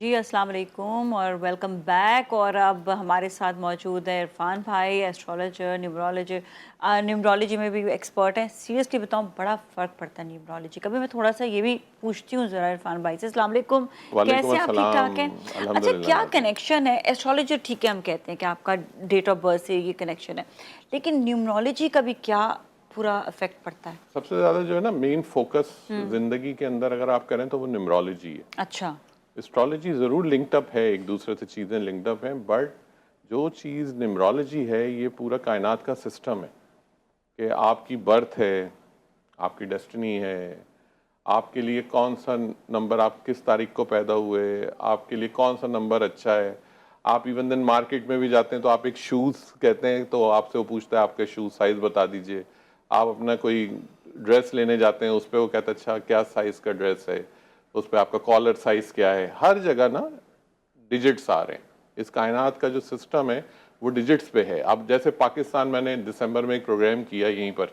जी अस्सलाम वालेकुम और वेलकम बैक। और अब हमारे साथ मौजूद है इरफान भाई, एस्ट्रोलॉजर, न्यूमरोलॉजी में भी एक्सपर्ट है। सीरियसली बताऊं, बड़ा फ़र्क पड़ता है न्यूमरोलॉजी का भी। मैं थोड़ा सा ये भी पूछती हूँ ज़रा इरफान भाई से। अस्सलाम वालेकुम, वालेकुम कैसे हैं आप? ठीक अस्सलाम। ठाक हैं? अच्छा, अल्हम्दुलिल्लाह क्या नाज़िम। कनेक्शन है? एस्ट्रोलॉजर ठीक है, हम कहते हैं कि आपका डेट ऑफ बर्थ से ये कनेक्शन है, लेकिन न्यूमरोलॉजी का भी क्या पूरा इफेक्ट पड़ता है? सबसे ज़्यादा जो है ना मेन फोकस हम्म। ज़िंदगी के अंदर अगर आप करें तो वो न्यूमरोलॉजी है। अच्छा। एस्ट्रोलॉजी ज़रूर लिंक्ड अप है, एक दूसरे से चीज़ें लिंक्ड अप हैं, बट जो चीज़ न्यूमरोलॉजी है ये पूरा कायनात का सिस्टम है कि आपकी बर्थ है, आपकी डेस्टिनी है, आपके लिए कौन सा नंबर, आप किस तारीख को पैदा हुए, आपके लिए कौन सा नंबर अच्छा है। आप इवन दिन मार्केट में भी जाते हैं तो आप एक शूज़ कहते हैं तो आपसे वो पूछता है आपके शूज़ साइज़ बता दीजिए। आप अपना कोई ड्रेस लेने जाते हैं उस पर वो कहता है अच्छा क्या साइज़ का ड्रेस है, उस पर आपका कॉलर साइज़ क्या है। हर जगह ना डिजिट्स आ रहे हैं। इस कायनात का जो सिस्टम है वो डिजिट्स पे है। अब जैसे पाकिस्तान, मैंने दिसंबर में एक प्रोग्राम किया यहीं पर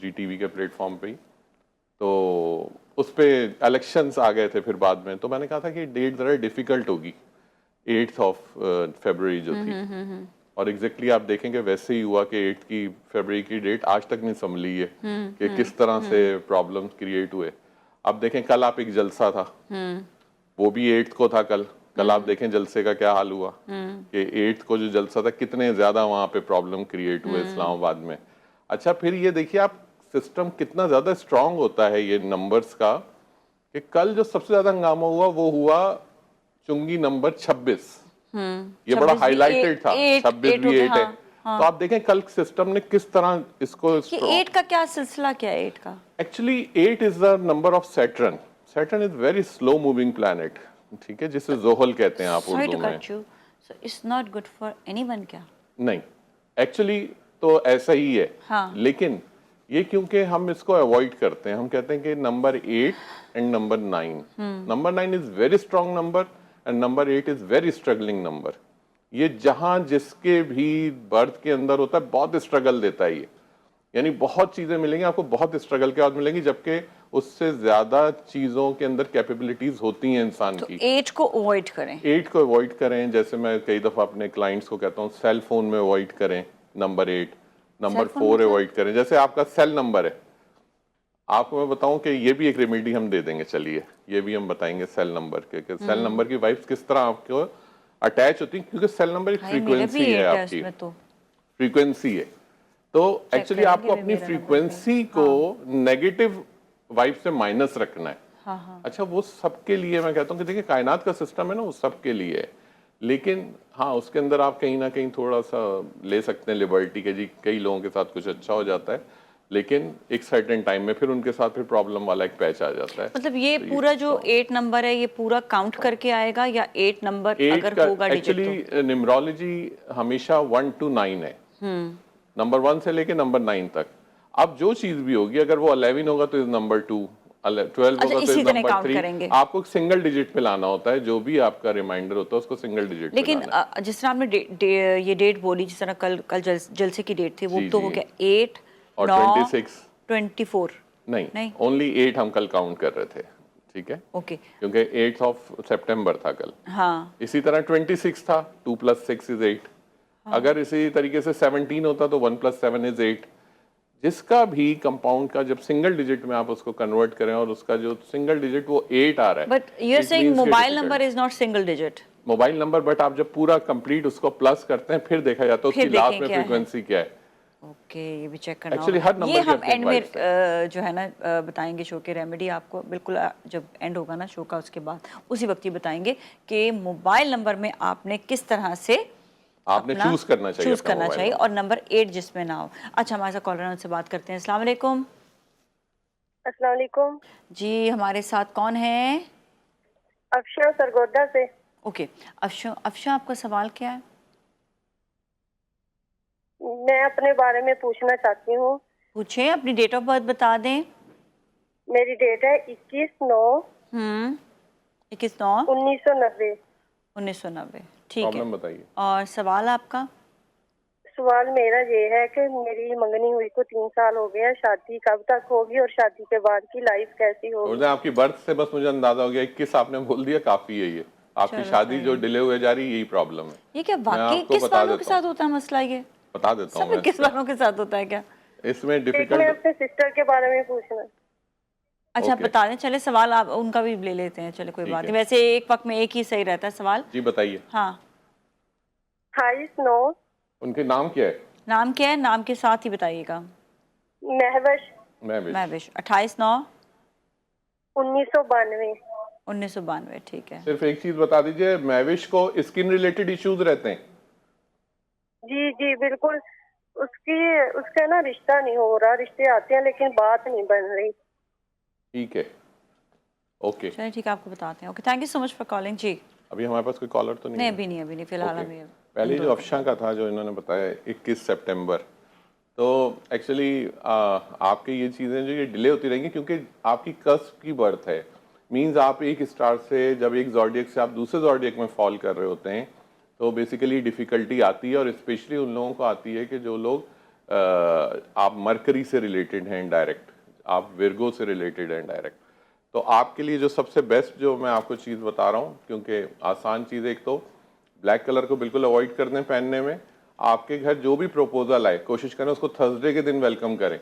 GTV के प्लेटफॉर्म पे ही, तो उस पे इलेक्शंस आ गए थे फिर बाद में, तो मैंने कहा था कि डेट ज़रा डिफ़िकल्ट होगी 8 जो थी। और एग्जैक्टली आप देखेंगे वैसे ही हुआ कि 8 फरवरी की डेट आज तक नहीं संभली है कि किस तरह से प्रॉब्लम्स क्रिएट हुए। अब देखें कल आप एक जलसा था, वो भी 8 को था। कल कल आप देखें जलसे का क्या हाल हुआ कि 8 को जो जलसा था कितने ज्यादा वहां पे प्रॉब्लम क्रिएट हुए इस्लामाबाद में। अच्छा, फिर ये देखिए आप सिस्टम कितना ज्यादा स्ट्रांग होता है ये नंबर्स का, कि कल जो सबसे ज्यादा हंगामा हुआ वो हुआ चुंगी नंबर 26। ये बड़ा 26 भी हाईलाइटेड था, एट 26 एट हो भी गया। 8 है। हाँ तो हाँ। आप देखें कल सिस्टम ने किस तरह इसको ये स्ट्रॉन्ग। एट का क्या सिलसिला, क्या है एट का? Actually 8 is the number of Saturn. Saturn is very slow moving planet, ठीक है, जिसे जोहल कहते हैं आप सॉरी टू उर्दू में। Cut you, so it's not good for anyone क्या? नहीं, एक्चुअली तो ऐसा ही है, हाँ। लेकिन ये क्योंकि हम इसको अवॉइड करते हैं, हम कहते हैं कि number 8 and number 9, number 9 is very strong number and number 8 is very struggling number. ये जहां जिसके भी बर्थ के अंदर होता है बहुत स्ट्रगल देता है ये, यानी बहुत चीजें मिलेंगी आपको, बहुत स्ट्रगल के बाद मिलेंगी, जबकि उससे ज्यादा चीजों के अंदर कैपेबिलिटीज होती हैं इंसान तो की। एट को अवॉइड करें। 8 को अवॉइड करें, जैसे मैं कई दफा अपने क्लाइंट्स को कहता हूँ सेल फोन में अवॉइड करें नंबर 8, नंबर सेल फोन 4 मतलब? अवॉइड करें। जैसे आपका सेल नंबर है, आपको मैं बताऊं कि ये भी एक रेमेडी हम दे देंगे, चलिए ये भी हम बताएंगे सेल नंबर के, कि सेल नंबर की वाइब्स किस तरह आपको अटैच होती है, क्योंकि सेल नंबर एक भाई मेरा भी फ्रीक्वेंसी है, एट है आपकी उसमें तो। फ्रीक्वेंसी है। तो चेक एक्चुअली करेंगे आपको भी अपनी मेरा नंबर भी। फ्रीक्वेंसी को हाँ नेगेटिव वाइब से माइनस रखना है। हाँ हाँ। अच्छा, वो सबके लिए मैं कहता हूँ कि देखिए कायनात का सिस्टम है ना, वो सबके लिए है, लेकिन हाँ उसके अंदर आप कहीं ना कहीं थोड़ा सा ले सकते हैं लिबर्टी के, जी कई लोगों के साथ कुछ अच्छा हो जाता है, लेकिन एक सर्टेन टाइम में फिर उनके साथ फिर प्रॉब्लम वाला एक पैच आ जाता है। मतलब ये तो ये पूरा जो strong। एट नंबर है ये पूरा काउंट करके आएगा, या एट नंबर 8 अगर का होगा डिजिट तो? एक्चुअली न्यूमरोलॉजी हमेशा 1 to 9 है, नंबर 1 से लेके नंबर 9 तक। अब जो चीज भी होगी, अगर वो 11 होगा तो इज नंबर 2, 12 अच्छा, होगा तो इज इसी तरह नंबर काउंट 3। करेंगे। आपको सिंगल डिजिट पे लाना होता है, जो भी आपका रिमाइंडर होता है उसको सिंगल डिजिट पे लेकिन लाना है। जिस तरह आपने ये डेट बोली, जिस तरह कल कल जलसे की डेट थी, वो जी तो जी। हो गया एट, और नौ, 26 24? नहीं, नहीं। ओनली 8 हम कल काउंट कर रहे थे, ठीक है, ओके। क्योंकि 8 सितंबर था कल। हाँ इसी तरह 26 था, 2 + 6 इज 8। हाँ। अगर इसी तरीके से 17 होता तो 1 + 7 इज 8। जिसका भी कंपाउंड का जब सिंगल डिजिट में आप उसको कन्वर्ट करें और उसका जो सिंगल डिजिट वो 8 आ रहा है, but you are it saying means mobile difficult number is not single digit? Mobile number, but आप जब पूरा कंप्लीट उसको प्लस करते हैं फिर देखा जाता है उसकी फिर लास्ट देखें में क्या है। फ्रीक्वेंसी क्या है। ओके, ये भी चेक करना होगा। एक्चुअली हर ये नंबर के हम अपने एंड में वाइब्स हैं। जो है ना बताएंगे शो के रेमेडी आपको, बिल्कुल जब एंड होगा ना शो का उसके बाद उसी वक्त ही बताएंगे कि मोबाइल नंबर में आपने किस तरह से आपने अपना चूज करना चाहिए चूज अपना करना मोबाइल चाहिए, नंबर। और नंबर एट जिसमें ना हो। अच्छा, हमारे साथ कॉलर उनसे बात करते हैं। अस्सलाम वालेकुम। अस्सलाम वालेकुम। जी, हमारे साथ कौन है? अफशा सरगोदा से। ओके। अफशा, अफशा आपका सवाल क्या है? मैं अपने बारे में पूछना चाहती हूँ। पूछे, अपनी डेट ऑफ बर्थ बता दें। मेरी डेट है 21/9 21/9 1990। 1990। ठीक है। प्रॉब्लम बताइए। और सवाल आपका? सवाल मेरा ये है कि मेरी मंगनी हुई को 3 साल हो गया, शादी कब तक होगी और शादी के बाद की लाइफ कैसी और होगी? आपकी बर्थ से बस मुझे अंदाजा हो गया, 21 आपने बोल दिया, काफी है ये। आपकी चलो शादी सही जो है। डिले हुए जा रही है, यही प्रॉब्लम है। ये क्या मैं वाकई आपको किस बता वालों के देता हूँ, साथ होता है मसला ये? बता देता हूँ सब मैं किस इसमें। वालों के साथ होता है क्या? इसमें एक मैं डिफिकल्ट, अपने सिस्टर के बारे में पूछना। अच्छा, आप ओके बता दें, चले सवाल आप उनका भी ले लेते हैं, चले कोई ठीक बात है, नहीं, वैसे एक वक्त में एक ही सही रहता है सवाल। जी बताइए। हाँ, 28/9। उनके नाम क्या है? नाम क्या है? नाम के साथ ही बताइएगा। महवश। महविश। महविश। 28/9 1992। 1992, ठीक है। सिर्फ एक चीज बता दीजिए, महविश को स्किन रिलेटेड इश्यूज रहते हैं? जी जी बिल्कुल। उसकी उसका ना रिश्ता नहीं हो रहा, रिश्ते आते हैं लेकिन बात नहीं बन रही। ठीक है, ओके। चलिए ठीक है, आपको बताते हैं। Okay, thank you so much for calling जी। अभी हमारे पास कोई कॉलर तो नहीं नहीं, है? अभी नहीं, फिलहाल ओके, हमें पहले जो दो- अफशा का था जो इन्होंने बताया 21 सितंबर, तो एक्चुअली आपके ये चीज़ें जो ये डिले होती रहेंगी क्योंकि आपकी कस्प की बर्थ है। मींस आप एक स्टार से जब एक जॉर्डियक से आप दूसरे जॉर्डियक में फॉल कर रहे होते हैं, तो बेसिकली डिफ़िकल्टी आती है, और स्पेशली उन लोगों को आती है कि जो लोग आप मरकरी से रिलेटेड हैं डायरेक्ट, आप विर्गो से रिलेटेड हैं डायरेक्ट। तो आपके लिए जो सबसे बेस्ट जो मैं आपको चीज़ बता रहा हूँ, क्योंकि आसान चीज़, एक तो ब्लैक कलर को बिल्कुल अवॉइड कर दें पहनने में। आपके घर जो भी प्रपोजल आए कोशिश करें उसको थर्सडे के दिन वेलकम करें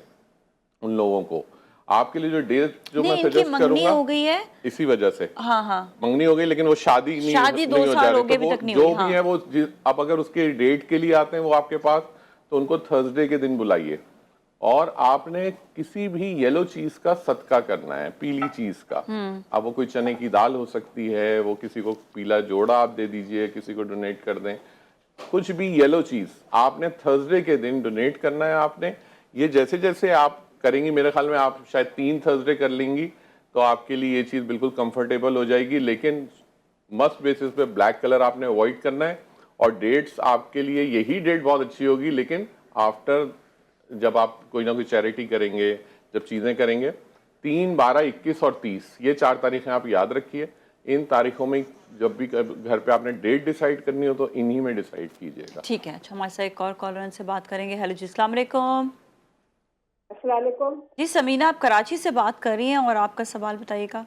उन लोगों को। आपके लिए जो डेट जो मैं नहीं, इनकी सजेस्ट मंगनी करूंगा हो गई है। इसी वजह से, हाँ हाँ, मंगनी हो गई लेकिन वो शादी शादी नहीं 2 हो जा साल रही, हो तो गए, अभी वो तक नहीं जो हुई। भी हाँ, है वो आप अगर उसके डेट के लिए आते हैं वो आपके पास, तो उनको थर्सडे के दिन बुलाइए। और आपने किसी भी येलो चीज का सदका करना है, पीली चीज का। अब वो कोई चने की दाल हो सकती है, वो किसी को पीला जोड़ा आप दे दीजिए, किसी को डोनेट कर दें, कुछ भी येलो चीज आपने थर्सडे के दिन डोनेट करना है। आपने ये जैसे जैसे आप करेंगी, मेरे ख्याल में आप शायद 3 थर्सडे कर लेंगी, तो आपके लिए ये चीज बिल्कुल कंफर्टेबल हो जाएगी। लेकिन मस्ट बेसिस पे ब्लैक कलर आपने अवॉइड करना है। और डेट्स आपके लिए यही डेट बहुत अच्छी होगी, लेकिन आफ्टर जब आप कोई ना कोई चैरिटी करेंगे, जब चीजें करेंगे, 3, 12, 21 और 30, ये 4 तारीखें आप याद रखिए। इन तारीखों में जब भी घर पे आपने डेट डिसाइड करनी हो तो इन्हीं में डिसाइड कीजिएगा। ठीक है। अच्छा, हमारे साथ एक और कॉलर से बात करेंगे। हेलो जी, अस्सलाम वालेकुम। अस्सलाम वालेकुम। जी समीना, आप कराची से बात कर रही हैं और आपका सवाल बताइएगा।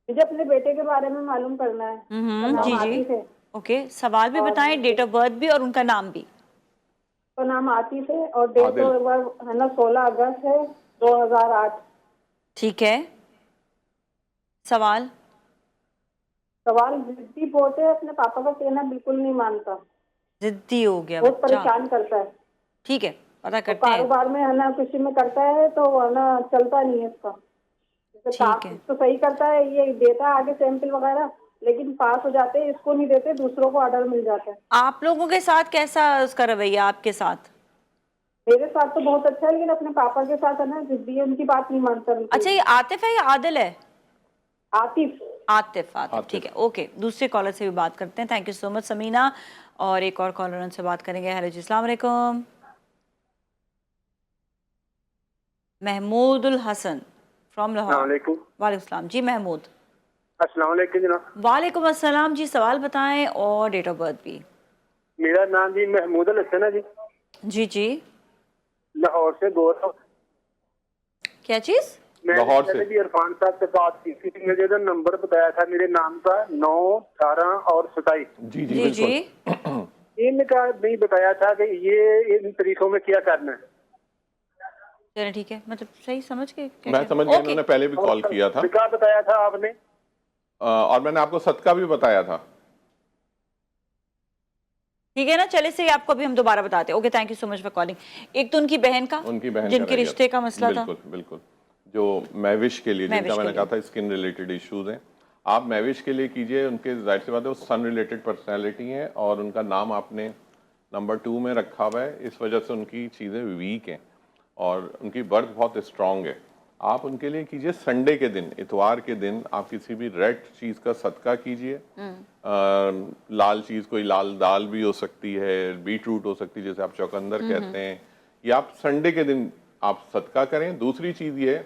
मुझे अपने बेटे के बारे में मालूम करना है। उसका नाम जी जी, आतिफ है। ओके, सवाल भी और बताएं, डेट ऑफ बर्थ भी और उनका नाम भी। उसका नाम आतिफ है और डेट आदिल। ऑफ बर्थ है ना 16 अगस्त है 2008। ठीक है, सवाल। सवाल, जिद्दी बहुत है, अपने पापा का कहना बिल्कुल नहीं मानता, जिद्दी हो गया बहुत बच्चा। परेशान करता है। ठीक है, पता तो करते हैं। कारोबार में है ना किसी में करता है तो है ना चलता नहीं है इसका। जैसे ठीक है, तो सही करता है, ये देता है आगे सैंपल वगैरह, लेकिन पास हो जाते हैं, इसको नहीं देते, दूसरों को ऑर्डर मिल जाता है। आप लोगों के साथ कैसा उसका रवैया आपके साथ? मेरे साथ तो बहुत अच्छा है, लेकिन अपने पापा के साथ है ना जिद्दी है, उनकी बात नहीं मानता बिल्कुल अच्छा, भी। ये आतिफ है या आदिल है? आतिफ। आतिफ, आतिफ, आतिफ। ठीक है, ओके। दूसरे कॉलर से भी बात करते हैं। Thank you so much Sameena. और एक और कॉलर उनसे बात करेंगे। हेलो जी, अस्सलाम वालेकुम। महमूदुल हसन फ्रॉम लाहौर। अस्सलामुअलैकुम। वालेकुम सलाम जी महमूद। अस्सलामुअलैकुम जनाब। वालेकुम अस्सलाम जी, सवाल बताएं और डेट ऑफ बर्थ भी। मेरा नाम जी महमूद अल हसन है जी, जी जी, लाहौर से गौरव। क्या चीज़? मैंने लाहौर से। पहले भी इरफान साहब से बात की थी, मुझे जो नंबर बताया था मेरे नाम का 9, 18 और 27, जी जी जी जी, बिल्कुल। इनका नहीं बताया था कि ये इन तारीखों में क्या करना है। चलिए ठीक है, मतलब सही समझ के क्या मैं क्या? समझ गया, ओके, इन्होंने पहले भी कॉल किया था। क्या बताया था आपने? और मैंने आपको सदका भी बताया था। ठीक है ना, चले से आपको अभी हम दोबारा बताते हैं। Okay, thank you so much for calling. एक तो उनकी बहन का, उनकी बहन का जिनके रह गया रिश्ते का मसला था। बिल्कुल बिल्कुल। जो महविश के लिए, महविश जिनका के मैंने कहा लिए। था स्किन रिलेटेड इश्यूज हैं, आप महविश के लिए कीजिए। उनके जाहिर सी बात है वो सन रिलेटेड पर्सनैलिटी हैं, और उनका नाम आपने नंबर 2 में रखा हुआ है, इस वजह से उनकी चीज़ें वीक हैं और उनकी बर्थ बहुत स्ट्रांग है। आप उनके लिए कीजिए संडे के दिन, इतवार के दिन आप किसी भी रेड चीज़ का सदका कीजिए। लाल चीज़, कोई लाल दाल भी हो सकती है, बीट रूट हो सकती है, जैसे आप चौकंदर कहते हैं, या आप संडे के दिन आप सदका करें। दूसरी चीज़ ये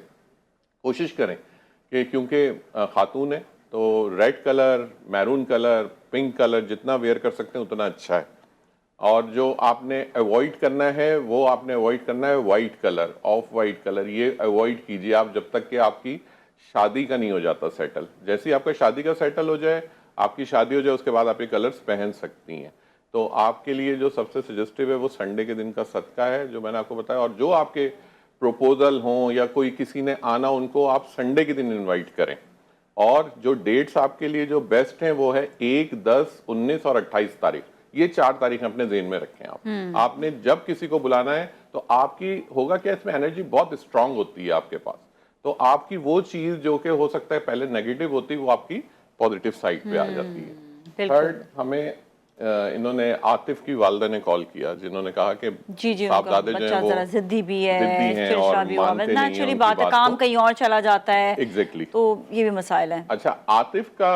कोशिश करें कि क्योंकि खातून है तो red colour, maroon colour, pink colour जितना वेयर कर सकते हैं उतना अच्छा है। और जो आपने अवॉइड करना है वो आपने अवॉइड करना है white colour, of white colour, ये अवॉइड कीजिए आप जब तक कि आपकी शादी का नहीं हो जाता सेटल। जैसे ही आपका शादी का सेटल हो जाए, आपकी शादी हो जाए उसके बाद आप ये कलर्स पहन सकती हैं। तो आपके लिए जो सबसे सजेस्टिव है वो संडे के दिन का सदका है, जो मैंने आपको बताया। और जो आपके प्रपोजल हों या कोई किसी ने आना, उनको आप संडे के दिन इनवाइट करें। और जो डेट्स आपके लिए जो बेस्ट हैं वो है 1, 10, 19 और 28 तारीख। ये 4 तारीख अपने ज़हन में रखें आप। आपने जब किसी को बुलाना है तो आपकी होगा क्या, इसमें एनर्जी बहुत स्ट्रांग होती है आपके पास। तो आपकी वो चीज़ जो कि हो सकता है पहले नेगेटिव होती है, वो आपकी पॉजिटिव साइड पे आ जाती है। थर्ड, हमें इन्होंने आतिफ की वालदा ने कॉल किया, जिन्होंने कहा कि जी जी, उनका साहबजादे जो बच्चा हैं वो जरा जिद्दी भी है, जिद्दी हैं चिड़चिड़ा और भी हुआ, मानते नहीं हैं नेचुरली उनकी बात है, बात काम को। कहीं और चला जाता है। एग्जैक्टली। तो ये भी मसाइल है। अच्छा, आतिफ का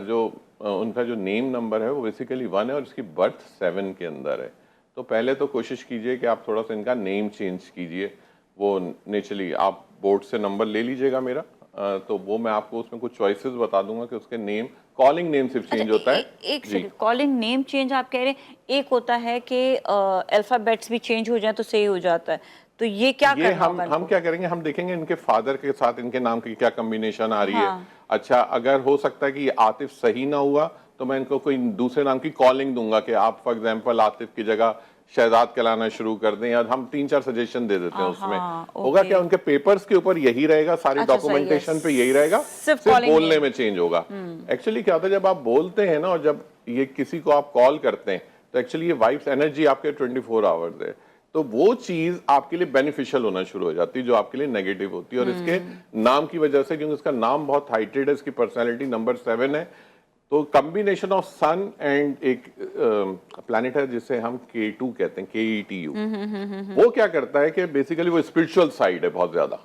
जो उनका जो नेम नंबर है वो बेसिकली 1 है और इसकी बर्थ 7 के अंदर है। तो पहले तो कोशिश कीजिए कि आप थोड़ा सा इनका नेम चेंज कीजिए। वो नेचुरली आप बोर्ड से नंबर ले लीजिएगा मेरा, तो वो मैं आपको उसमें कुछ चॉइसेस बता दूंगा कि उसके नेम, कॉलिंग नेम सिर्फ चेंज होता है। एक सेकंड, कॉलिंग नेम चेंज आप कह रहे हैं, एक होता है कि अल्फाबेट्स भी चेंज हो जाए तो सही हो जाता है, तो ये क्या ये करना होगा हम क्या करेंगे, हम देखेंगे इनके फादर के साथ इनके नाम की क्या कम्बिनेशन आ रही है। अच्छा, अगर हो सकता है कि ये आतिफ सही ना हुआ तो मैं इनको कोई दूसरे नाम की कॉलिंग दूंगा कि आप फॉर एग्जांपल आतिफ की जगह शहजाद कहलाना शुरू कर दें, या हम 3-4 सजेशन दे देते हैं उसमें। होगा क्या, उनके पेपर्स के ऊपर यही रहेगा, सारी डॉक्यूमेंटेशन पे यही रहेगा, सिर्फ बोलने में चेंज होगा। एक्चुअली क्या होता है, जब आप बोलते हैं ना और जब ये किसी को आप कॉल करते हैं तो एक्चुअली ये वाइब्स एनर्जी आपके 24 आवर्स है, तो वो चीज आपके लिए बेनिफिशियल होना शुरू हो जाती है जो आपके लिए नेगेटिव होती है। और इसके नाम की वजह से, क्योंकि इसका नाम बहुत हाइटेड है, इसकी पर्सनैलिटी नंबर 7 है, तो कॉम्बिनेशन ऑफ सन एंड एक प्लैनेट है जिसे हम K2 कहते हैं, KETU। वो क्या करता है कि बेसिकली वो स्पिरिचुअल साइड है बहुत ज्यादा,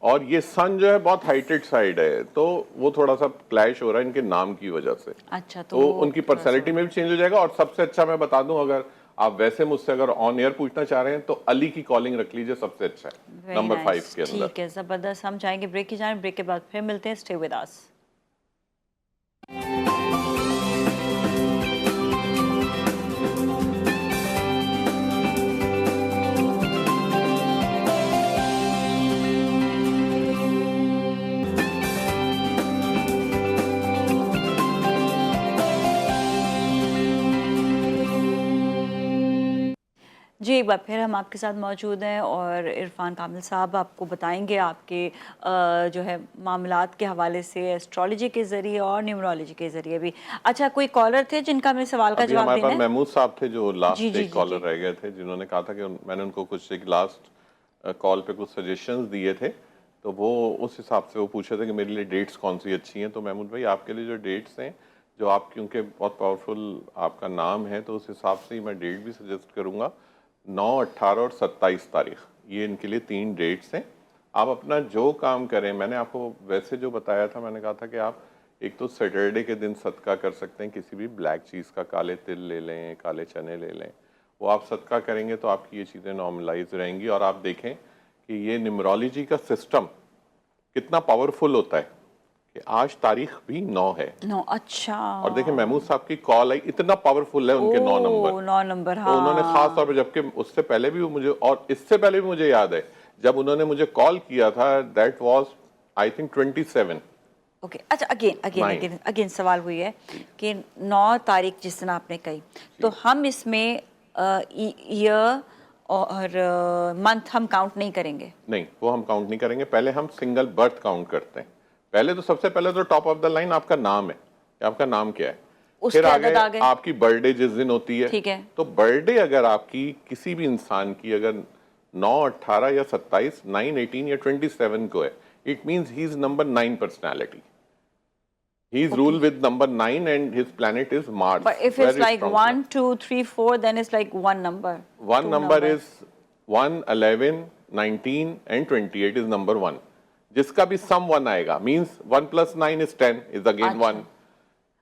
और ये सन जो है बहुत हाइटेड साइड है, तो वो थोड़ा सा क्लैश हो रहा है इनके नाम की वजह से। अच्छा, तो उनकी पर्सनैलिटी में भी चेंज हो जाएगा। और सबसे अच्छा मैं बता दूं, अगर आप वैसे मुझसे अगर ऑन एयर पूछना चाह रहे हैं तो अली की कॉलिंग रख लीजिए, सबसे अच्छा है नंबर 5 के अंदर। ठीक है, जबरदस्त। हम चाहेंगे ब्रेक की जाए, ब्रेक के बाद फिर मिलते हैं। स्टे विद अस। जी, एक बार फिर हम आपके साथ मौजूद हैं और इरफान कामिल साहब आपको बताएंगे आपके जो है मामलात के हवाले से, एस्ट्रोलॉजी के ज़रिए और न्यूमरोलॉजी के ज़रिए भी। अच्छा, कोई कॉलर थे जिनका मेरे सवाल का जवाब देना है? महमूद साहब थे जो लास्ट एक कॉलर रह गए थे, जिन्होंने कहा था कि मैंने उनको कुछ एक लास्ट कॉल पे कुछ सजेशंस दिए थे, तो वो उस हिसाब से वो पूछे थे कि मेरे लिए डेट्स कौन सी अच्छी हैं। तो महमूद भाई, आपके लिए जो डेट्स हैं, जो आप, क्योंकि बहुत पावरफुल आपका नाम है, तो उस हिसाब से ही मैं डेट भी सजेस्ट करूँगा। 9, 18 और 27 तारीख, ये इनके लिए 3 डेट्स हैं। आप अपना जो काम करें, मैंने आपको वैसे जो बताया था, मैंने कहा था कि आप एक तो सैटरडे के दिन सदका कर सकते हैं किसी भी ब्लैक चीज़ का, काले तिल ले लें, काले चने ले लें, वो आप सदका करेंगे तो आपकी ये चीज़ें नॉर्मलाइज रहेंगी। और आप देखें कि ये न्यूमरोलॉजी का सिस्टम कितना पावरफुल होता है कि आज तारीख भी 9 है। 9, अच्छा। और देखिए महमूद साहब की कॉल आई, इतना पावरफुल है उनके 9 नंबर। 9 नंबर, हाँ। तो उन्होंने खास तौर पे, जबकि उससे पहले भी मुझे, और इससे पहले भी मुझे याद है जब उन्होंने मुझे कॉल किया था, that was I think 27। Okay, अच्छा, अगेन सवाल हुई है कि 9 तारीख जिस दिन आपने कही, तो हम इसमें ईयर और मंथ हम काउंट नहीं करेंगे? नहीं, वो हम काउंट नहीं करेंगे। पहले हम सिंगल बर्थ काउंट करते हैं। पहले तो सबसे पहले तो टॉप ऑफ द लाइन आपका नाम है कि आपका नाम क्या है, फिर आगे आपकी बर्थडे जिस दिन होती है। ठीक है। तो बर्थडे अगर आपकी किसी भी इंसान की अगर 9, 18 या 27, 9, 18 या 27 को है, it means he is number 9 personality. He is ruled with number 9 and his planet is Mars. But if it's like 1, 2, 3, 4, then it's like one number. One number is 1, 11, 19 and 28 is number 1. जिसका भी sum 1 आएगा, means 1 plus 9 is 10 is again 1.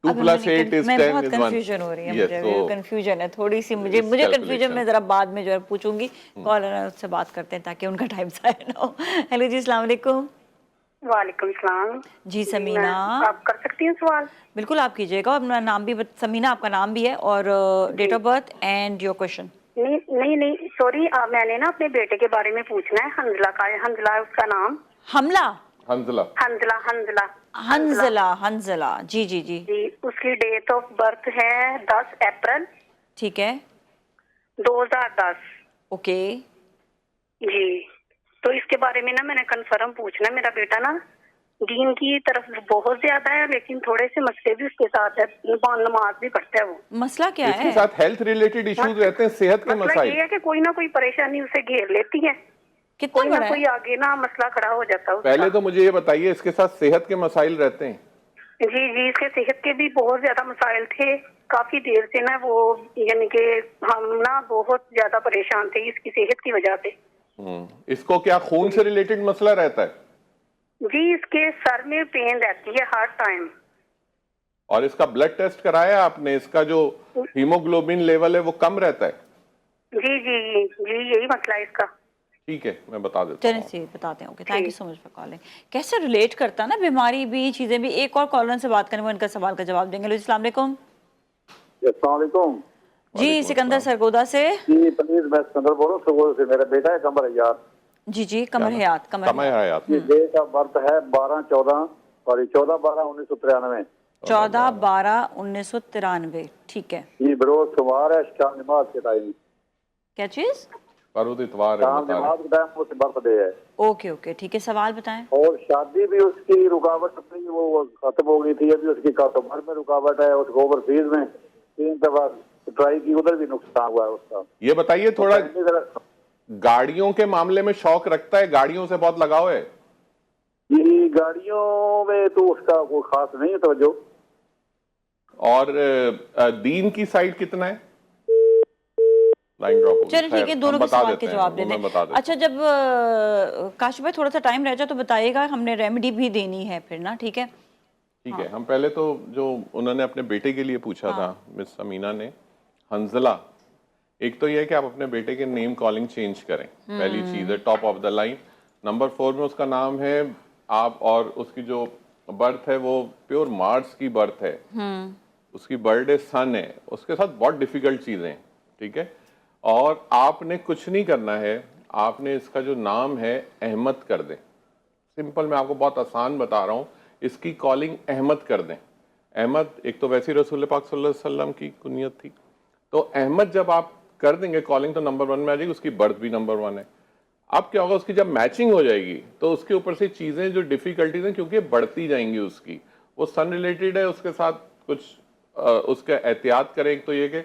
2 plus 8 is 10 is 1. बहुत confusion हो रही है मुझे, so confusion है थोड़ी सी मुझे कंफ्यूजन में जरा बाद में जो है पूछूंगी, कॉलर से बात करते हैं ताकि उनका टाइम ज़ाया ना हो। हेलो जी, अस्सलाम वालेकुम। वालेकुम सलाम जी समीना, आप कर सकती हैं सवाल? बिल्कुल, आप कीजिएगा। अपना नाम भी समीना आपका नाम भी है, और date of birth and your question. नहीं सॉरी, मैंने ना अपने बेटे के बारे में पूछना है। हंजला का है, हंजला है उसका नाम। हमला? हंजला। हंजला हंजला हंजला, हंजला, जी जी जी, जी। उसकी डेट ऑफ बर्थ है 10 अप्रैल ठीक है, 2010। ओके, जी। तो इसके बारे में ना मैंने कंफर्म पूछना है। मेरा बेटा ना दीन की तरफ बहुत ज्यादा है, लेकिन थोड़े से मसले भी उसके साथ है। नमाज भी पढ़ता है वो। मसला क्या इसके है? साथ हेल्थ रिलेटेड इश्यूज रहते हैं, सेहत के मसला मसाइल। ये है कि कोई ना कोई परेशानी उसे घेर लेती है, कितना कोई ना बड़ा कोई है? आगे ना मसला खड़ा हो जाता है उसका। पहले तो मुझे ये बताइए, इसके साथ सेहत के मसाइल रहते हैं? जी जी, इसके सेहत के भी बहुत ज्यादा मसाइल थे। काफी देर से ना वो, यानी कि हम ना बहुत ज्यादा परेशान थे इसकी सेहत की वजह से। इसको क्या खून से रिलेटेड मसला रहता है? जी, इसके सर में पेन रहती है हर टाइम। और इसका ब्लड टेस्ट कराया आपने? इसका जो हीमोग्लोबिन लेवल है वो कम रहता है? जी जी जी, यही मसला है इसका। ठीक है, मैं बता देता चलिए हूँ। से बताते हैं। Okay, thank you so much for calling. कैसे रिलेट करता है ना बीमारी भी, चीजें भी। एक और कॉलर से बात करेंगे, उनका सवाल का जवाब देंगे। अस्सलाम वालेकुम अस्सलाम वालेकुम। जी, सिकंदर सरगोदा से। जी प्लीज, मैं सिकंदर बोल रहा हूँ सुगोल से। मेरा बेटा है कमर हयात। जी जी, कमर हयात, कमर कमर हयात। हयात। ये डेट ऑफ बर्थ है 14/12/1993। 14/12/1993, ठीक है। ये बरोज सोमवार है, शाम नमाज के टाइम। क्या चीज? फरूद इतवार है, शाम बता रहे नमाज के टाइम उसकी बर्थडे है। ओके ओके, ठीक है, सवाल बताएं। और शादी भी उसकी रुकावट थी, वो खत्म हो गई थी। अभी उसकी कारोबार में रुकावट है, उसको ओवरसीज में 3 दफा ट्राई की, उधर भी नुकसान हुआ है उसका। ये बताइए थोड़ा, गाड़ियों के मामले में शौक रखता है? गाड़ियों से बहुत लगाव है? ये गाड़ियों में तो उसका कोई खास नहीं है तवज्जो। और दीन की साइड कितना है? लाइन ड्रॉप हो गई। चलिए ठीक है, खैर, दोनों हम के बता सवाल देते के हैं, जवाब वो दे मैं दें। बता देता अच्छा, जब काशिफ भाई थोड़ा सा टाइम रह जाए तो बताइएगा, हमने रेमेडी भी देनी है फिर ना, ठीक है? ठीक है। हम पहले तो जो उन्होंने अपने बेटे के लिए पूछा था, मिस अमीना ने, हंजला, एक तो ये है कि आप अपने बेटे के नेम कॉलिंग चेंज करें, पहली चीज है, top of the line. Number 4 में उसका नाम है आप, और उसकी जो बर्थ है वो प्योर मार्स की बर्थ है, उसकी बर्थडे सन है, उसके साथ बहुत डिफिकल्ट चीजें हैं, ठीक है? और आपने कुछ नहीं करना है, आपने इसका जो नाम है अहमद कर दें। सिंपल, मैं आपको बहुत आसान बता रहा हूँ, इसकी कॉलिंग अहमद कर दें। अहमद एक तो वैसे ही रसूल पाक सल्लल्लाहु अलैहि वसल्लम की कुनियत थी, तो अहमद जब आप कर देंगे कॉलिंग तो नंबर 1 में आ जाएगी, उसकी बर्थ भी नंबर 1 है। अब क्या होगा, उसकी जब मैचिंग हो जाएगी तो उसके ऊपर से चीज़ें जो डिफिकल्टीज हैं, क्योंकि बढ़ती जाएंगी उसकी, वो सन रिलेटेड है, उसके साथ कुछ उसका एहतियात करें। एक तो ये कि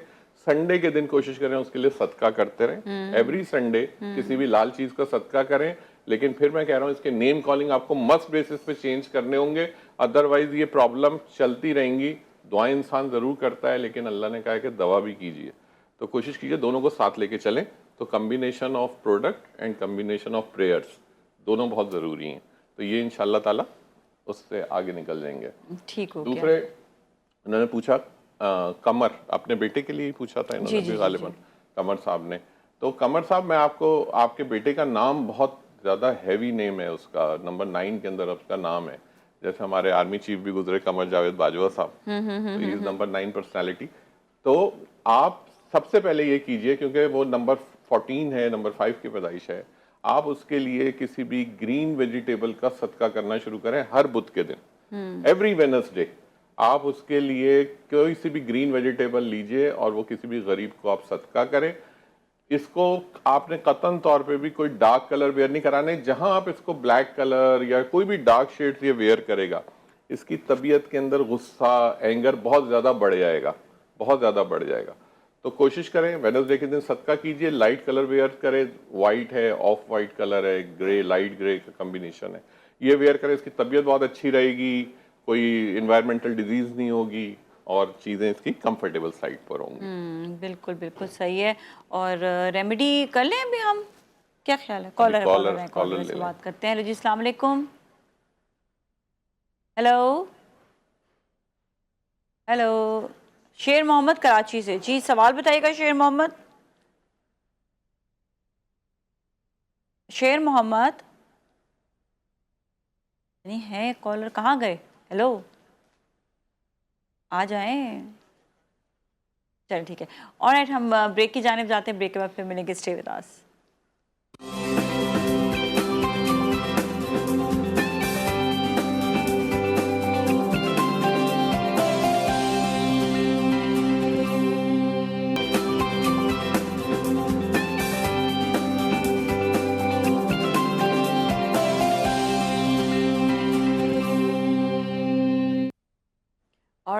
संडे के दिन कोशिश करें उसके लिए सदका करते रहें, एवरी संडे किसी भी लाल चीज का सदका करें। लेकिन फिर मैं कह रहा हूँ, इसके नेम कॉलिंग आपको मस्ट बेसिस पे चेंज करने होंगे, अदरवाइज ये प्रॉब्लम चलती रहेंगी। दुआ इंसान जरूर करता है, लेकिन अल्लाह ने कहा है कि दवा भी कीजिए, तो कोशिश कीजिए दोनों को साथ लेके चलें। तो combination of product and combination of prayers दोनों बहुत ज़रूरी हैं, तो ये इंशाल्लाह ताला उससे आगे निकल जाएंगे। ठीक हो गया। दूसरे उन्होंने पूछा कमर, अपने बेटे के लिए ही पूछा था जी, इन्होंने जी, भी जी, गालिबन, कमर साहब ने। तो कमर साहब, मैं आपको, आपके बेटे का नाम बहुत ज़्यादा हैवी नेम है उसका, नंबर 9 के अंदर उसका नाम है। जैसे हमारे आर्मी चीफ भी गुजरे, कमर जावेद बाजवा साहब, तो ही इज नंबर 9 पर्सनैलिटी। तो आप सबसे पहले ये कीजिए, क्योंकि वो नंबर 14 है, नंबर 5 की पैदाइश है, आप उसके लिए किसी भी ग्रीन वेजिटेबल का सदका करना शुरू करें हर बुध के दिन, एवरी वेडनेसडे। आप उसके लिए कोई सी भी ग्रीन वेजिटेबल लीजिए और वो किसी भी गरीब को आप सदका करें। इसको आपने कतन तौर पे भी कोई डार्क कलर वेयर नहीं कराने। जहां आप इसको ब्लैक कलर या कोई भी डार्क शेड्स ये वेयर करेगा, इसकी तबीयत के अंदर गुस्सा, एंगर बहुत ज़्यादा बढ़ जाएगा, बहुत ज़्यादा बढ़ जाएगा। तो कोशिश करें वेडनेसडे के दिन सदका कीजिए, लाइट कलर वेयर करें, वाइट है, ऑफ वाइट कलर है, ग्रे, लाइट ग्रे का कम्बिनेशन है, ये वेयर करें। इसकी तबीयत बहुत अच्छी रहेगी, कोई इन्वायरमेंटल डिजीज नहीं होगी और चीज़ें इसकी कंफर्टेबल साइड पर होंगी। बिल्कुल बिल्कुल सही है। और रेमेडी कर लें अभी हम, क्या ख्याल है? कॉलर कॉलर से ले बात करते हैं। हेलो जी, अस्सलाम वालेकुम। हेलो हेलो, शेर मोहम्मद कराची से। जी, सवाल बताइएगा शेर मोहम्मद। शेर मोहम्मद नहीं है कॉलर, कहाँ गए? हेलो, आ जाएं। चल ठीक है, ऑलराइट, हम ब्रेक की जानिब जाते हैं। ब्रेक के बाद फिर मिलेंगे। Stay with us.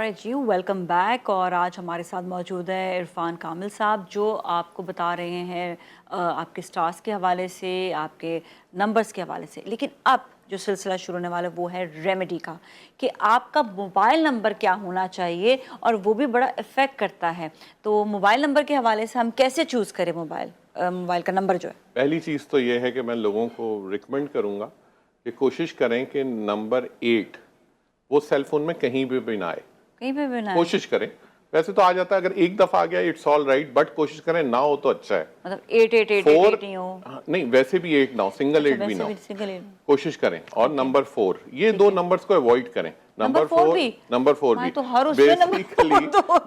ऑलराइट जी, वेलकम बैक। और आज हमारे साथ मौजूद है इरफान कामिल साहब, जो आपको बता रहे हैं आपके स्टार्स के हवाले से, आपके नंबर्स के हवाले से। लेकिन अब जो सिलसिला शुरू होने वाला है वो है रेमेडी का, कि आपका मोबाइल नंबर क्या होना चाहिए, और वो भी बड़ा इफ़ेक्ट करता है। तो मोबाइल नंबर के हवाले से हम कैसे चूज़ करें मोबाइल का नंबर जो है? पहली चीज़ तो ये है कि मैं लोगों को रिकमेंड करूँगा कि कोशिश करें कि नंबर 8 वो सेल फोन में कहीं भी ना आए। कहीं पे भी ना है? कोशिश करें। वैसे तो आ जाता है, अगर एक दफ़ा आ गया इट्स ऑल राइट, बट कोशिश करें ना हो तो अच्छा है। मतलब 8 नहीं हो? हाँ, नहीं, वैसे भी 8 ना हो, सिंगल 8 भी ना हो, सिंगल 8 कोशिश करें। और नंबर 4, ये दो नंबर्स को अवॉइड करें। नंबर 4 भी? नंबर 4 भी तो हर उसमें basically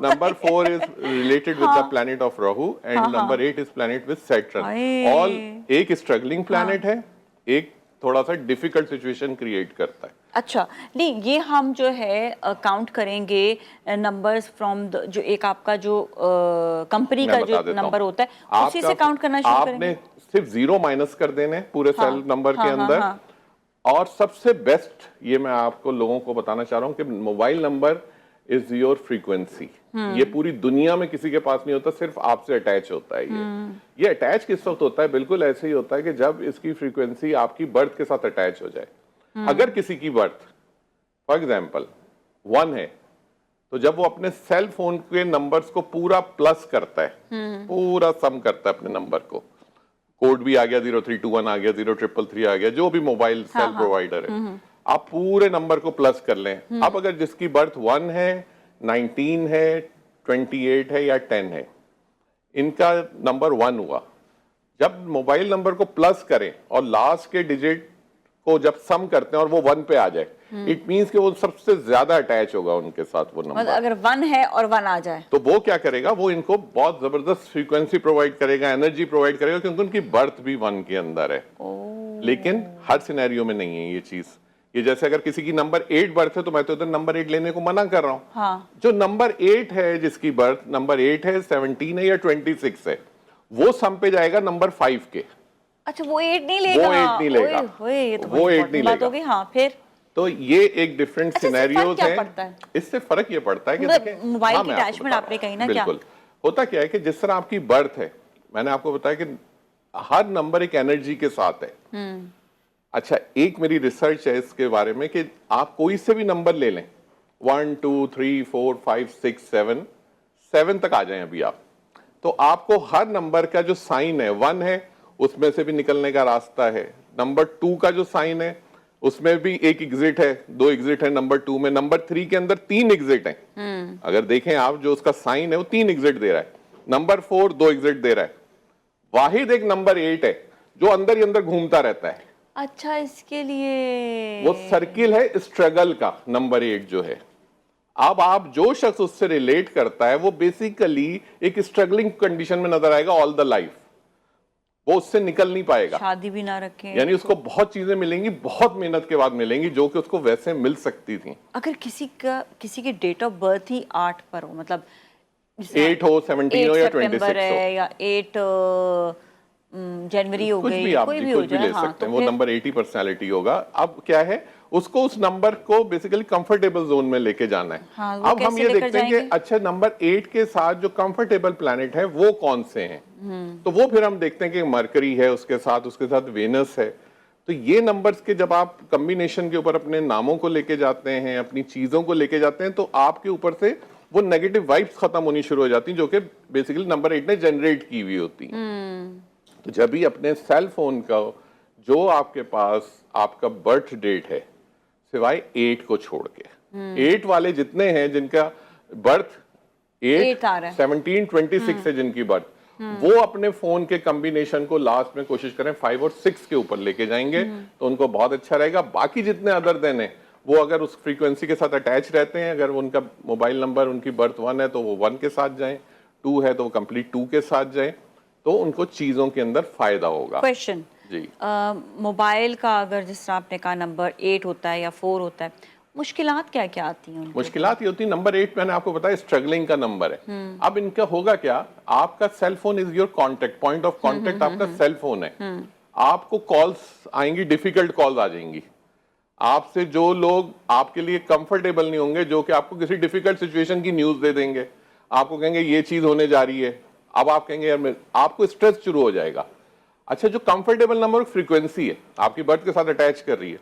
number 4 is related with the हाँ। Planet of Rahu and number 8 is planet with Saturn. Hi. All एक स्ट्रगलिंग प्लैनेट है, एक थोड़ा सा डिफिकल्ट सिचुएशन क्रिएट करता है। अच्छा, नहीं, ये हम जो है काउंट करेंगे नंबर्स फ्रॉम जो एक आपका जो कंपनी का जो नंबर होता है उसी से काउंट करना शुरू करेंगे। आपने सिर्फ 0 माइनस कर देने हैं पूरे सेल नंबर के अंदर। और सबसे बेस्ट ये मैं आपको लोगों को बताना चाह रहा हूँ कि mobile number is your frequency. ये पूरी दुनिया में किसी के पास नहीं होता, सिर्फ आपसे अटैच होता है। ये अटैच किस वक्त होता है? बिल्कुल ऐसे ही होता है कि जब इसकी फ्रीक्वेंसी आपकी बर्थ के साथ अटैच हो जाए। अगर किसी की बर्थ फॉर एग्जाम्पल 1 है, तो जब वो अपने सेल फोन के नंबर्स को पूरा प्लस करता है, पूरा सम करता है अपने नंबर को, कोड भी आ गया 0321 आ गया 0333 आ गया, जो भी मोबाइल सेल प्रोवाइडर है, आप पूरे नंबर को प्लस कर लें। अब अगर जिसकी बर्थ 1 है, 19 है, 28 है या 10 है, इनका नंबर 1 हुआ। जब मोबाइल नंबर को प्लस करें और लास्ट के डिजिट को जब सम करते हैं और वो 1 पे आ जाए, इट मींस कि वो सबसे ज्यादा अटैच होगा उनके साथ वो नंबर। मतलब अगर 1 है और 1 आ जाए तो वो क्या करेगा? वो इनको बहुत जबरदस्त फ्रीक्वेंसी प्रोवाइड करेगा, एनर्जी प्रोवाइड करेगा, क्योंकि उनकी बर्थ भी 1 के अंदर है। लेकिन हर सिनेरियो में नहीं है ये चीज। ये जैसे अगर किसी की नंबर 8 बर्थ है, तो मैं तो इधर नंबर 8 लेने को मना कर रहा हूँ। हाँ। जो नंबर 8 है, जिसकी बर्थ नंबर 8 है, 17 है या 26 है, वो सम पे जाएगा नंबर 5 के। अच्छा, वो 8 नहीं लेगा? वो 8 नहीं लेगा। ये तो वो 8 नहीं बात लेगा। होगी। हाँ, फिर तो ये एक डिफरेंट सिनेरियोज है। इससे फर्क ये पड़ता है कि मतलब मोबाइल हाँ, की मैं आपको अटैचमेंट बता आपने रहा हूँ। कही ना, क्या बिल्कुल होता क्या है कि जिस तरह आपकी बर्थ है, मैंने आपको बताया कि हर नंबर एक एनर्जी के साथ है। अच्छा, एक मेरी रिसर्च है इसके बारे में कि आप कोई से भी नंबर ले लें, 1 2 3 4 5 6 7 तक आ जाएं अभी आप, तो आपको हर नंबर का जो साइन है, 1 है उसमें से भी निकलने का रास्ता है। नंबर 2 का जो साइन है उसमें भी एक एग्जिट है, 2 एग्जिट है नंबर 2 में। नंबर 3 के अंदर 3 एग्जिट हैं। अगर देखें आप, जो उसका साइन है वो 3 एग्जिट दे रहा है। नंबर 4 2 एग्जिट दे रहा है। वाहिद एक नंबर 8 है जो अंदर ही अंदर घूमता रहता है। अच्छा, इसके लिए वो सर्किल है स्ट्रगल का, नंबर 8 जो है। अब आप जो शख्स उससे रिलेट करता है वो बेसिकली एक स्ट्रगलिंग कंडीशन में नजर आएगा ऑल द लाइफ। वो उससे निकल नहीं पाएगा। शादी भी ना रखे, यानी उसको बहुत चीजें मिलेंगी, बहुत मेहनत के बाद मिलेंगी, जो कि उसको वैसे मिल सकती थी। अगर किसी की डेट ऑफ बर्थ ही 8 पर हो, मतलब 8 हो, 17 हो या 26 हो, या 8 जनवरी हो कुछ गई, भी आप कोई भी कुछ हो भी जाए, ले हाँ, सकते हैं। तो वो नंबर 80 पर्सनालिटी होगा। अब क्या है, उसको उस नंबर को बेसिकली कंफर्टेबल जोन में लेके जाना है। हाँ, वो अब हम कैसे ये लेकर देखते हैं कि जाएंगे? अच्छा, नंबर 8 के साथ जो कंफर्टेबल प्लैनेट है वो कौन से हैं। तो वो फिर हम देखते हैं कि मरकरी है उसके साथ वेनस है। तो ये नंबर्स के जब आप कॉम्बिनेशन के ऊपर अपने नामों को लेके जाते हैं, अपनी चीजों को लेके जाते हैं, तो आपके ऊपर से वो नेगेटिव वाइब्स खत्म होनी शुरू हो जाती हैं, जो कि बेसिकली नंबर 8 ने जनरेट की हुई होती है। तो जब भी अपने सेल फोन का जो आपके पास आपका बर्थ डेट है, सिवाय 8 को छोड़ के, 8 वाले जितने हैं जिनका बर्थ 8 17 26 है जिनकी बर्थ, वो अपने फोन के कॉम्बिनेशन को लास्ट में कोशिश करें 5 और 6 के ऊपर लेके जाएंगे, तो उनको बहुत अच्छा रहेगा। बाकी जितने अदर देन है वो अगर उस फ्रीक्वेंसी के साथ अटैच रहते हैं, अगर उनका मोबाइल नंबर, उनकी बर्थ 1 है तो वो 1 के साथ जाएं, 2 है तो वो कंप्लीट 2 के साथ जाएं, तो उनको चीजों के अंदर फायदा होगा। क्वेश्चन जी, मोबाइल का अगर जिस तरह आपने कहा नंबर 8 होता है या 4 होता है, मुश्किलात क्या क्या आती हैं? मुश्किलात ये होती है, नंबर 8 मैंने आपको बताया स्ट्रगलिंग का नंबर है। अब इनका होगा क्या, आपका cell phone is your contact, point of contact आपका सेल फोन है। आपको कॉल्स आएंगी, डिफिकल्ट कॉल्स आ जाएंगी। आपसे जो लोग आपके लिए कंफर्टेबल नहीं होंगे, जो कि आपको किसी डिफिकल्ट सिचुएशन की न्यूज दे देंगे, आपको कहेंगे ये चीज होने जा रही है, अब आप कहेंगे यार आपको स्ट्रेस शुरू हो जाएगा। अच्छा, जो कंफर्टेबल नंबर फ्रीक्वेंसी है आपकी बर्थ के साथ अटैच कर रही है,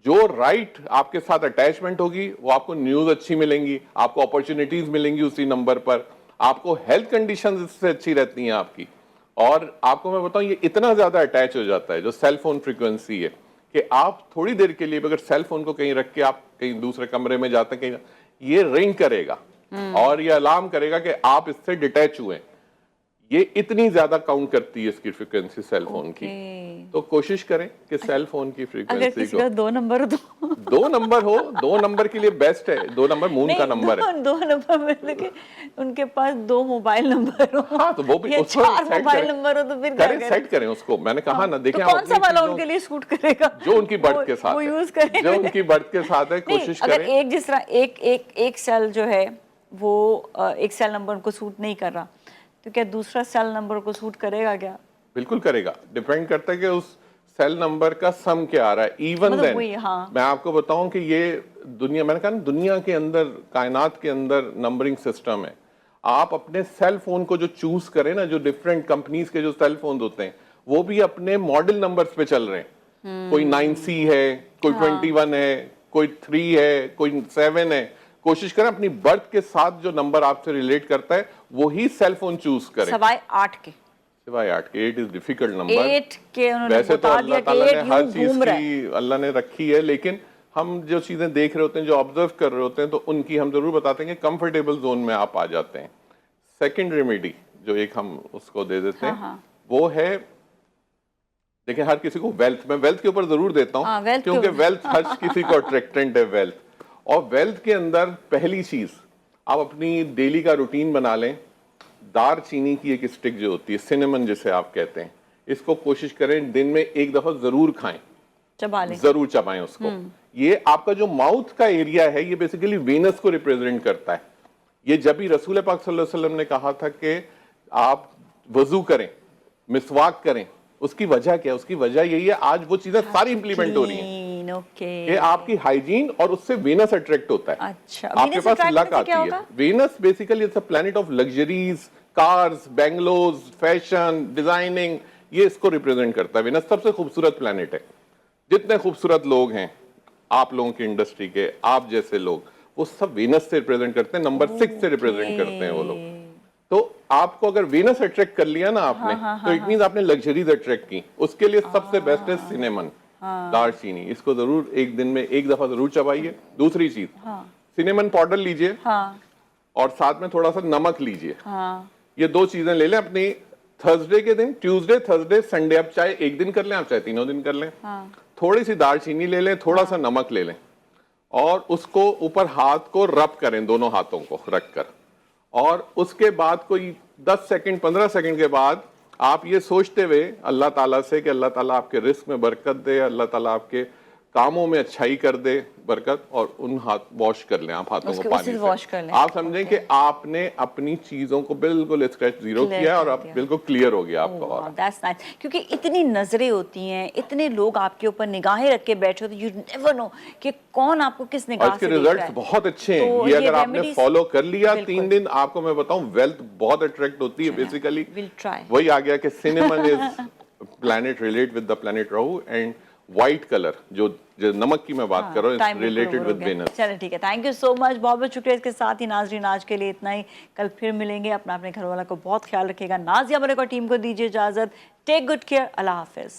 जो राइट आपके साथ अटैचमेंट होगी वो आपको न्यूज अच्छी मिलेंगी, आपको अपॉर्चुनिटीज मिलेंगी उसी नंबर पर, आपको हेल्थ कंडीशंस इससे अच्छी रहती हैं आपकी। और आपको मैं बताऊं, ये इतना ज्यादा अटैच हो जाता है जो सेल फोन फ्रीक्वेंसी है कि आप थोड़ी देर के लिए अगर सेल फोन को कहीं रख के आप कहीं दूसरे कमरे में जाते हैं, कहीं ये रिंग करेगा और ये अलार्म करेगा कि आप इससे डिटैच हुए। ये इतनी ज्यादा काउंट करती है इसकी फ्रीक्वेंसी सेल फोन की। तो कोशिश करें कि सेल फोन की अगर फ्रीक्वेंसी किसी को का 2 नंबर हो तो 2 नंबर हो, 2 नंबर के लिए बेस्ट है। 2 नंबर मून का नंबर है। 2 नंबर मतलब कि उनके पास 2 मोबाइल नंबर हो, हाँ, तो वो भी या उसको 4 सेट मोबाइल करें। नंबर हो तो फिर क्या करें, करें? सेट करें उसको। मैंने कहा ना, देखें तो आप कौन सा अपनी वाला चीजों- उनके लिए सूट करेगा, जो उनकी बर्थ के साथ वो है, यूज करें। जो उनकी बर्थ के साथ है, कोशिश अगर करें। एक जिस तरह एक सेल जो है वो एक सेल नंबर उनको सूट नहीं कर रहा, तो क्या दूसरा सेल नंबर को सूट करेगा क्या? बिल्कुल करेगा, डिपेंड करता है कि उस सेल नंबर का सम क्या आ रहा है। इवन मतलब देन वही, हाँ। मैं आपको बताऊं कि ये दुनिया, मैंने कहा ना, दुनिया के अंदर, कायनात के अंदर नंबरिंग सिस्टम है। आप अपने सेल फोन को जो चूज करें ना, जो डिफरेंट कंपनीज के जो सेल फोन होते हैं वो भी अपने मॉडल नंबर्स पे चल रहे हैं। कोई 9C है, कोई 21 है, कोई 3 है, कोई 7 है। कोशिश करें अपनी बर्थ के साथ जो नंबर आपसे रिलेट करता है वही सेल फोन चूज करें, सवाए 8 के। सिवाय 8 के। 8 इज डिफिकल्ट नंबर। 8 के उन्होंने वैसे तो बता दिया अल्लाह कि ताला 8 ने हर यूं चीज घूम रहा है। की अल्लाह ने रखी है, लेकिन हम जो चीजें देख रहे होते हैं, जो ऑब्जर्व कर रहे होते हैं, तो उनकी हम जरूर बताते हैं कि कंफर्टेबल जोन में आप आ जाते हैं। सेकंड रेमेडी जो एक हम उसको दे देते हैं, वो है, देखिए हर किसी को वेल्थ, मैं वेल्थ के ऊपर जरूर देता हाँ, हूँ wealth के क्योंकि ऊपर। वेल्थ हर किसी को अट्रैक्टेंट है वेल्थ। और वेल्थ के अंदर पहली चीज आप अपनी डेली का रूटीन बना लें। दार चीनी की एक स्टिक जो होती है, सिनेमन जिसे आप कहते हैं, इसको कोशिश करें दिन में एक दफा जरूर खाएं, चबा लें। जरूर चबाएं उसको। ये आपका जो माउथ का एरिया है, ये बेसिकली वीनस को रिप्रेजेंट करता है। ये जब भी रसूल पाक सल्लल्लाहु अलैहि वसल्लम ने कहा था कि आप वजू करें, मिसवाक करें, उसकी वजह क्या है? उसकी वजह यही है, आज वो चीजें सारी इंप्लीमेंट हो रही हैं Clean, okay। कि आपकी हाइजीन, और उससे वीनस अट्रैक्ट होता है। अच्छा, आपके Venus पास attract लक करने से आती क्या है। होगा? Venus basically it's a planet of luxuries, cars, bungalows, fashion, designing, ये इसको रिप्रेजेंट करता है। वीनस सबसे खूबसूरत प्लैनेट है। जितने खूबसूरत लोग हैं आप लोगों की इंडस्ट्री के, आप जैसे लोग, वो सब वीनस से रिप्रेजेंट करते हैं। नंबर 6 से रिप्रेजेंट करते हैं वो लोग। तो आपको अगर वीनस अट्रैक्ट कर लिया ना आपने, तो इट मींस आपने लग्जरीज अट्रैक्ट की। उसके लिए सबसे बेस्ट है सिनेमन, दालचीनी। इसको जरूर एक दिन में एक दफा जरूर चबाइए। दूसरी चीज, सिनेमन पाउडर लीजिए और साथ में थोड़ा सा नमक लीजिए। ये 2 चीजें ले लें अपनी थर्सडे के दिन, ट्यूसडे, थर्सडे, संडे। आप चाहे एक दिन कर लें, आप चाहे 3 दिन कर लें। थोड़ी सी दालचीनी ले लें, थोड़ा सा नमक ले लें और उसको ऊपर हाथ को रब करें, दोनों हाथों को रखकर। और उसके बाद कोई 10 सेकंड, 15 सेकंड के बाद आप ये सोचते हुए अल्लाह ताला से कि अल्लाह ताला आपके रिस्क में बरकत दे, अल्लाह ताला आपके कामों में अच्छाई कर दे, बरकत, और उन हाथ वॉश कर लें, आप हाथों को पानी वॉश कर से। लें। आप समझें कि आपने अपनी चीजों को बिल्कुल स्क्रैच जीरो Clear किया है और कर अब दिया। बिल्कुल क्लियर हो गया आपका। Wow, that's nice। क्योंकि इतनी नजरें होती हैं, इतने लोग आपके ऊपर निगाहें रख के बैठे होते, यू नेवर नो कि कौन आपको किस और निगाह इसके से देख रहा रिजल्ट्स है। बहुत अच्छे हैं। तो ये अगर आपने remedies- फॉलो कर लिया बिल्कुल। 3 दिन, आपको मैं बताऊं वेल्थ बहुत अट्रैक्ट होती है। Basically We'll try। वही आ गया कि cinnamon is planet relate with the planet Rahu, and white colour जो नमक की मैं बात कर रहा हूँ, इट्स रिलेटेड विद वेनस। चलो ठीक है, थैंक यू सो मच, बहुत बहुत शुक्रिया। इसके साथ ही नाजरीन, आज के लिए इतना ही। कल फिर मिलेंगे। अपना अपने घर वाला को बहुत ख्याल रखिएगा। नाजिया मलिक और टीम को दीजिए इजाजत। Take good care. अल्लाह हाफिज।